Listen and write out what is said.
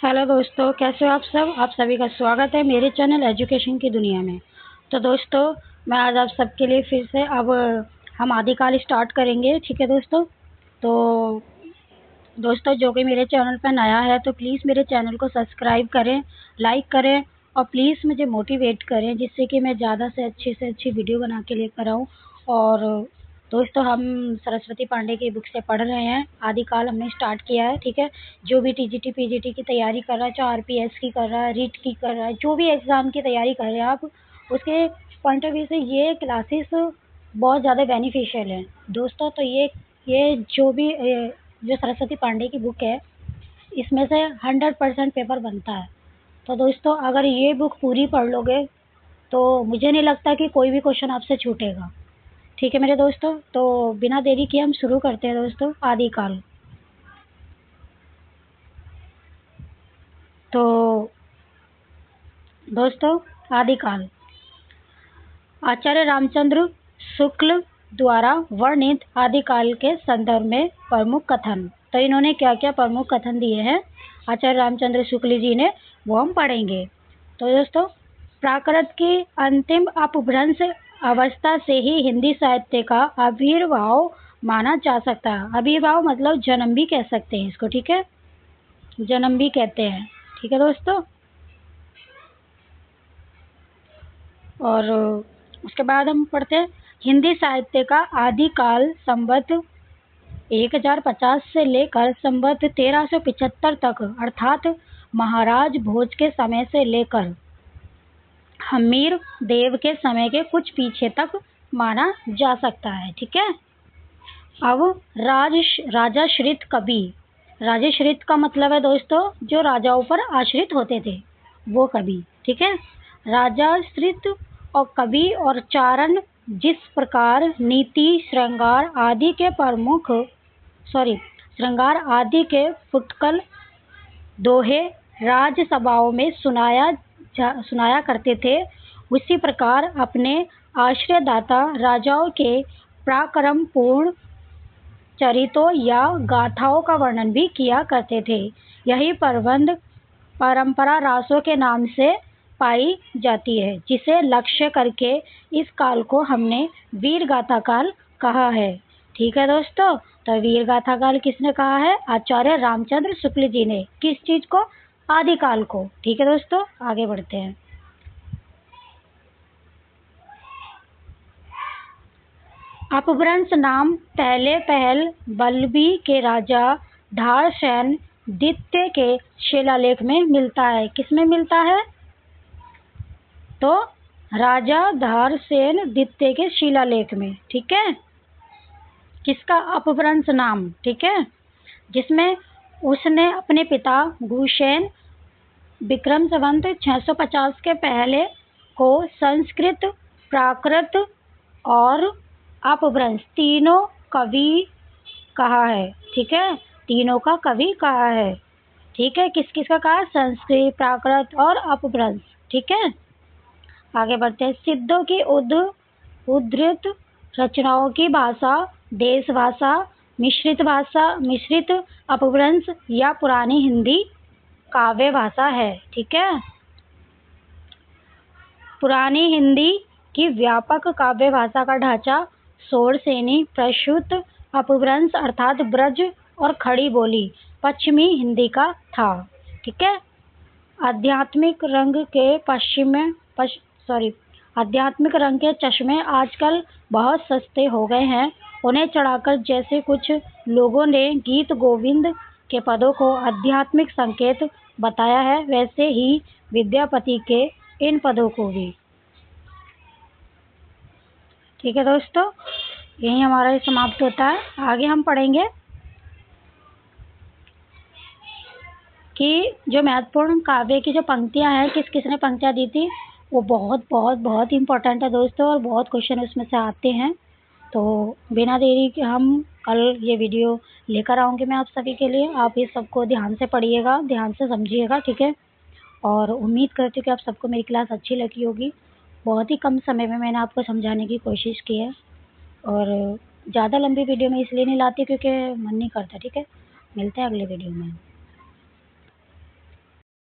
Hello दोस्तों, कैसे हो आप सब। आप सभी का स्वागत है मेरे चैनल एजुकेशन की दुनिया में। तो दोस्तों, मैं आज आप सबके लिए फिर से अब हम आदिकाल स्टार्ट करेंगे। ठीक है दोस्तों। तो दोस्तों, जो भी मेरे चैनल पर नया है तो प्लीज़ मेरे चैनल को सब्सक्राइब करें, लाइक करें और प्लीज़ मुझे मोटिवेट करें, जिससे कि मैं ज़्यादा से अच्छी वीडियो बना के लेकर आऊँ। और दोस्तों, हम सरस्वती पांडे की बुक से पढ़ रहे हैं। आदिकाल हमने स्टार्ट किया है। ठीक है। जो भी टीजीटी पीजीटी की तैयारी कर रहा है, चाहे आरपीएस की कर रहा है, रीट की कर रहा है, जो भी एग्ज़ाम की तैयारी कर रहे हैं आप, उसके पॉइंट ऑफ व्यू से ये क्लासेस बहुत ज़्यादा बेनिफिशियल हैं दोस्तों। तो ये जो सरस्वती पांडे की बुक है, इसमें से 100% पेपर बनता है। तो दोस्तों, अगर ये बुक पूरी पढ़ लोगे तो मुझे नहीं लगता कि कोई भी क्वेश्चन आपसे छूटेगा। ठीक है मेरे दोस्तों। तो बिना देरी किए हम शुरू करते हैं दोस्तों, आदिकाल। तो दोस्तों, आदिकाल आचार्य रामचंद्र शुक्ल द्वारा वर्णित आदिकाल के संदर्भ में प्रमुख कथन। तो इन्होंने क्या क्या प्रमुख कथन दिए हैं आचार्य रामचंद्र शुक्ल जी ने, वो हम पढ़ेंगे। तो दोस्तों, प्राकृत की अंतिम अपभ्रंश अवस्था से ही हिंदी साहित्य का आविर्भाव माना जा सकता है। आविर्भाव मतलब जन्म भी कह सकते हैं इसको। ठीक है, जन्म भी कहते हैं। ठीक है दोस्तों। और उसके बाद हम पढ़ते हैं हिंदी साहित्य का आदिकाल संवत 1050 से लेकर संवत 1375 तक, अर्थात महाराज भोज के समय से लेकर हमीर देव के समय के कुछ पीछे तक माना जा सकता है। ठीक है। अब राजाश्रित कवि। राजाश्रित का मतलब है दोस्तों जो राजाओं पर आश्रित होते थे, वो कवि। ठीक है। राजाश्रित और कवि और चारण जिस प्रकार नीति श्रृंगार आदि के फुटकल दोहे राजसभाओं में सुनाया करते थे, उसी प्रकार अपने आश्रयदाता राजाओं के पराक्रम पूर्ण चरितों या गाथाओं का वर्णन भी किया करते थे। यही प्रबंध परंपरा रासों के नाम से पाई जाती है, जिसे लक्ष्य करके इस काल को हमने वीर गाथा काल कहा है। ठीक है दोस्तों। तो वीर गाथा काल किसने कहा है? आचार्य रामचंद्र शुक्ल जी ने। किस चीज को? आदिकाल को। ठीक है दोस्तों, आगे बढ़ते हैं। अपभ्रंश नाम पहल बल्लभी के राजा धारसेन द्वितीय के शिलालेख में मिलता है। किसमें मिलता है? तो राजा धारसेन द्वितीय के शिलालेख में। ठीक है। किसका? अपभ्रंश नाम। ठीक है। जिसमें उसने अपने पिता गुसेन विक्रम संवत 650 के पहले को संस्कृत, प्राकृत और अपभ्रंश तीनों कवि कहा है। ठीक है। तीनों का कवि कहा है। ठीक है। किस किस का कहा? संस्कृत, प्राकृत और अपभ्रंश। ठीक है। आगे बढ़ते हैं। सिद्धों की उद्धृत रचनाओं की भाषा देश भाषा, मिश्रित अपभ्रंश या पुरानी हिंदी काव्य भाषा है। ठीक है। पुरानी हिंदी की व्यापक काव्य भाषा का ढांचा शोरसेनी प्रसूत अपभ्रंश अर्थात ब्रज और खड़ी बोली पश्चिमी हिंदी का था। ठीक है। आध्यात्मिक रंग के चश्मे आजकल बहुत सस्ते हो गए हैं। उन्हें चढ़ाकर जैसे कुछ लोगों ने गीत गोविंद के पदों को आध्यात्मिक संकेत बताया है, वैसे ही विद्यापति के इन पदों को भी। ठीक है दोस्तों, यही हमारा समाप्त होता है। आगे हम पढ़ेंगे कि जो महत्वपूर्ण काव्य की जो पंक्तियां हैं, किस किसने पंक्तियां दी थी, वो बहुत बहुत बहुत इम्पोर्टेंट है दोस्तों, और बहुत क्वेश्चन उसमें से आते हैं। तो बिना देरी के हम कल ये वीडियो लेकर आऊँगी मैं आप सभी के लिए। आप इस सबको ध्यान से पढ़िएगा, ध्यान से समझिएगा। ठीक है। और उम्मीद करती हूँ कि आप सबको मेरी क्लास अच्छी लगी होगी। बहुत ही कम समय में मैंने आपको समझाने की कोशिश की है, और ज़्यादा लंबी वीडियो में इसलिए नहीं लाती क्योंकि मन नहीं करता। ठीक है। मिलते हैं अगले वीडियो में।